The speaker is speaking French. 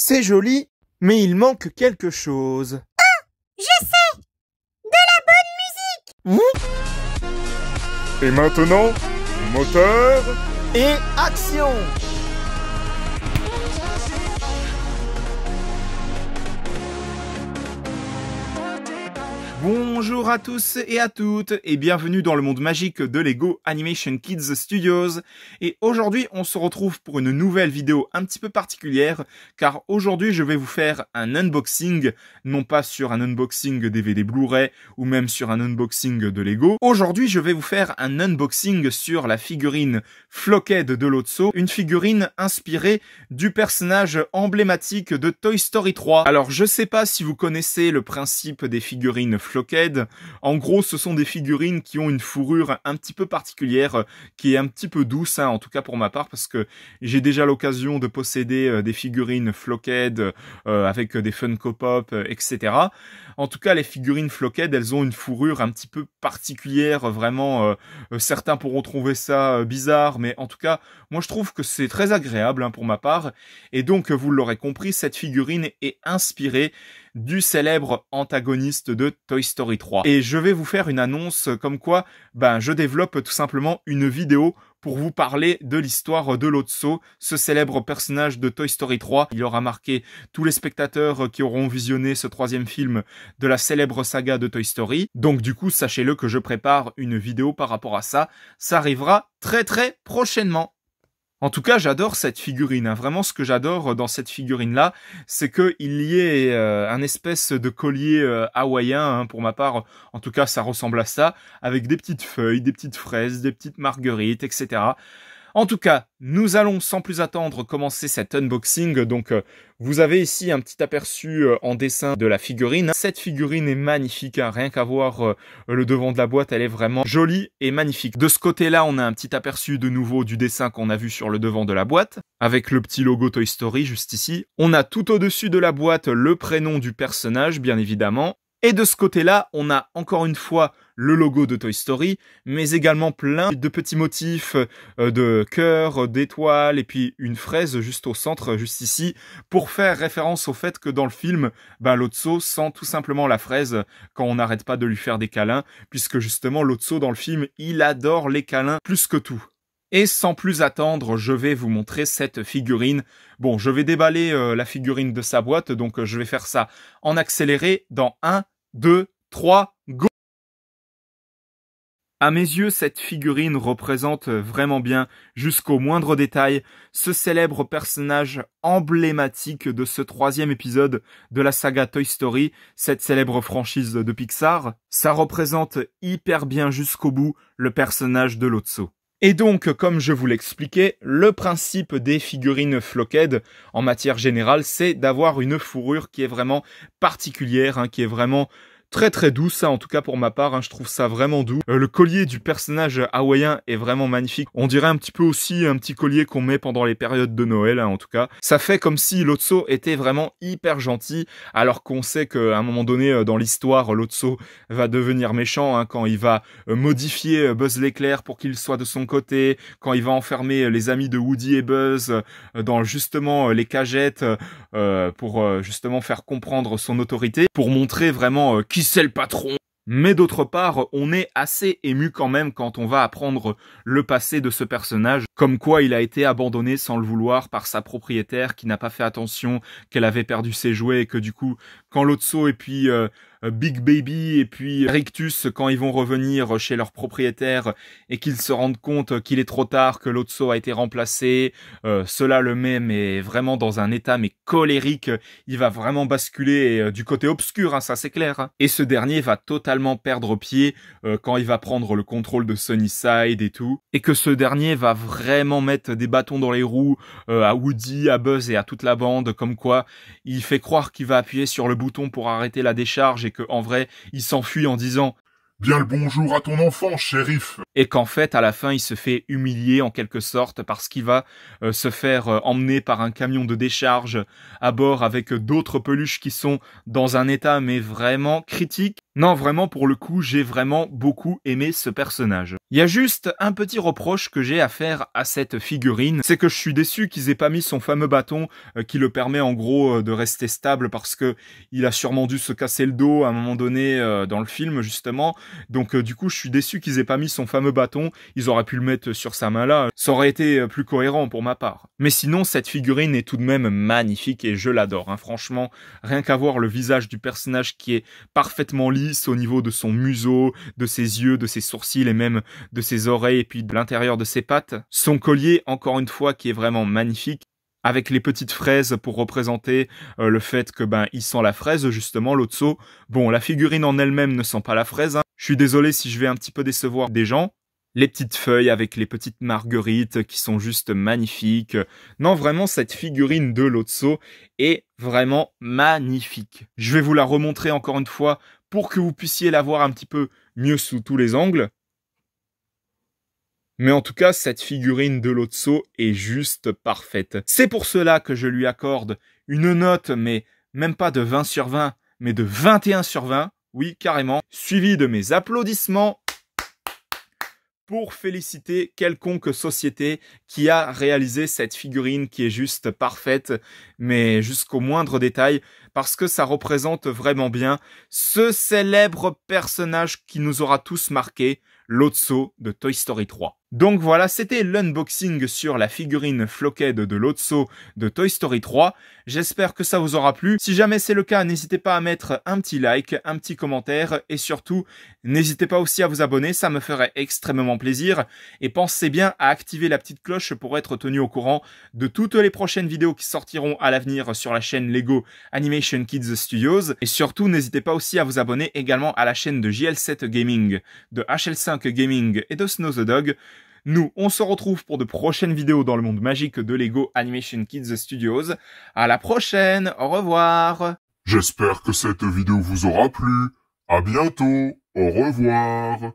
C'est joli, mais il manque quelque chose. Oh, je sais! De la bonne musique! Et maintenant, moteur Et action! Bonjour à tous et à toutes et bienvenue dans le monde magique de Lego Animation Kids Studios. Et aujourd'hui, on se retrouve pour une nouvelle vidéo un petit peu particulière car aujourd'hui, je vais vous faire un unboxing, non pas sur un unboxing DVD Blu-ray ou même sur un unboxing de Lego. Aujourd'hui, je vais vous faire un unboxing sur la figurine Flockhead de Lotso, une figurine inspirée du personnage emblématique de Toy Story 3. Alors, je sais pas si vous connaissez le principe des figurines Flockhead. En gros, ce sont des figurines qui ont une fourrure un petit peu particulière, qui est un petit peu douce, en tout cas pour ma part, parce que j'ai déjà l'occasion de posséder des figurines Flockhead avec des Funko Pop, etc. En tout cas, les figurines Flockhead, elles ont une fourrure un petit peu particulière, vraiment. Certains pourront trouver ça bizarre, mais en tout cas, moi je trouve que c'est très agréable pour ma part. Et donc, vous l'aurez compris, cette figurine est inspirée du célèbre antagoniste de Toy Story 3. Et je vais vous faire une annonce comme quoi, je développe tout simplement une vidéo pour vous parler de l'histoire de Lotso, ce célèbre personnage de Toy Story 3. Il aura marqué tous les spectateurs qui auront visionné ce troisième film de la célèbre saga de Toy Story. Donc du coup, sachez-le que je prépare une vidéo par rapport à ça. Ça arrivera très prochainement. En tout cas, j'adore cette figurine. Vraiment, ce que j'adore dans cette figurine-là, c'est qu'il y ait un espèce de collier hawaïen. Pour ma part, en tout cas, ça ressemble à ça, avec des petites feuilles, des petites fraises, des petites marguerites, etc. En tout cas, nous allons sans plus attendre commencer cet unboxing. Donc, vous avez ici un petit aperçu en dessin de la figurine. Cette figurine est magnifique, rien qu'à voir le devant de la boîte, elle est vraiment jolie et magnifique. De ce côté-là, on a un petit aperçu de nouveau du dessin qu'on a vu sur le devant de la boîte, avec le petit logo Toy Story juste ici. On a tout au-dessus de la boîte le prénom du personnage, bien évidemment. Et de ce côté-là, on a encore une fois le logo de Toy Story, mais également plein de petits motifs de cœur, d'étoiles, et puis une fraise juste au centre, juste ici, pour faire référence au fait que dans le film, Lotso sent tout simplement la fraise quand on n'arrête pas de lui faire des câlins, puisque justement Lotso dans le film, il adore les câlins plus que tout. Et sans plus attendre, je vais vous montrer cette figurine. Bon, je vais déballer la figurine de sa boîte, donc je vais faire ça en accéléré dans 1, 2, 3, go! À mes yeux, cette figurine représente vraiment bien, jusqu'au moindre détail, ce célèbre personnage emblématique de ce troisième épisode de la saga Toy Story, cette célèbre franchise de Pixar. Ça représente hyper bien jusqu'au bout le personnage de Lotso. Et donc, comme je vous l'expliquais, le principe des figurines Flockhead, en matière générale, c'est d'avoir une fourrure qui est vraiment particulière, qui est vraiment très douce, en tout cas pour ma part, je trouve ça vraiment doux. Le collier du personnage hawaïen est vraiment magnifique. On dirait un petit peu aussi un petit collier qu'on met pendant les périodes de Noël, en tout cas. Ça fait comme si Lotso était vraiment hyper gentil, alors qu'on sait qu'à un moment donné dans l'histoire, Lotso va devenir méchant quand il va modifier Buzz l'éclair pour qu'il soit de son côté, quand il va enfermer les amis de Woody et Buzz dans justement les cagettes pour justement faire comprendre son autorité, pour montrer vraiment qui c'est le patron. Mais d'autre part, on est assez ému quand même quand on va apprendre le passé de ce personnage, comme quoi il a été abandonné sans le vouloir par sa propriétaire qui n'a pas fait attention qu'elle avait perdu ses jouets et que du coup, quand Lotso et puis Big Baby et puis Rictus, quand ils vont revenir chez leur propriétaire et qu'ils se rendent compte qu'il est trop tard, que Lotso a été remplacé, cela le met mais vraiment dans un état mais colérique, il va vraiment basculer du côté obscur, ça c'est clair. Et ce dernier va totalement perdre pied quand il va prendre le contrôle de Sunnyside et tout, et que ce dernier va vraiment mettre des bâtons dans les roues à Woody, à Buzz et à toute la bande, comme quoi il fait croire qu'il va appuyer sur le bouton pour arrêter la décharge et que en vrai, il s'enfuit en disant « Bien le bonjour à ton enfant, shérif !» et qu'en fait à la fin il se fait humilier en quelque sorte parce qu'il va se faire emmener par un camion de décharge à bord avec d'autres peluches qui sont dans un état mais vraiment critique. Non, vraiment pour le coup j'ai vraiment beaucoup aimé ce personnage. Il y a juste un petit reproche que j'ai à faire à cette figurine, c'est que je suis déçu qu'ils aient pas mis son fameux bâton qui le permet en gros de rester stable parce que il a sûrement dû se casser le dos à un moment donné dans le film justement. Donc du coup je suis déçu qu'ils aient pas mis son fameux bâton, ils auraient pu le mettre sur sa main là, ça aurait été plus cohérent pour ma part. Mais sinon cette figurine est tout de même magnifique et je l'adore, hein. Franchement, rien qu'à voir le visage du personnage qui est parfaitement lisse au niveau de son museau, de ses yeux, de ses sourcils et même de ses oreilles et puis de l'intérieur de ses pattes. Son collier, encore une fois, qui est vraiment magnifique, avec les petites fraises pour représenter le fait que il sent la fraise justement, Lotso. Bon, la figurine en elle-même ne sent pas la fraise, hein. Je suis désolé si je vais un petit peu décevoir des gens. Les petites feuilles avec les petites marguerites qui sont juste magnifiques. Non, vraiment, cette figurine de Lotso est vraiment magnifique. Je vais vous la remontrer encore une fois pour que vous puissiez la voir un petit peu mieux sous tous les angles. Mais en tout cas, cette figurine de Lotso est juste parfaite. C'est pour cela que je lui accorde une note, mais même pas de 20 sur 20, mais de 21 sur 20. Oui, carrément. Suivi de mes applaudissements pour féliciter quelconque société qui a réalisé cette figurine qui est juste parfaite, mais jusqu'au moindre détail, parce que ça représente vraiment bien ce célèbre personnage qui nous aura tous marqué, Lotso de Toy Story 3. Donc voilà, c'était l'unboxing sur la figurine Flockhead de Lotso de Toy Story 3. J'espère que ça vous aura plu. Si jamais c'est le cas, n'hésitez pas à mettre un petit like, un petit commentaire et surtout, n'hésitez pas aussi à vous abonner, ça me ferait extrêmement plaisir. Et pensez bien à activer la petite cloche pour être tenu au courant de toutes les prochaines vidéos qui sortiront à l'avenir sur la chaîne Lego Animation Kids Studios. Et surtout, n'hésitez pas aussi à vous abonner également à la chaîne de JL7 Gaming, de HL5 Gaming et de Snow the Dog. Nous, on se retrouve pour de prochaines vidéos dans le monde magique de Lego Animation Kids Studios. À la prochaine, au revoir. J'espère que cette vidéo vous aura plu. À bientôt. Au revoir.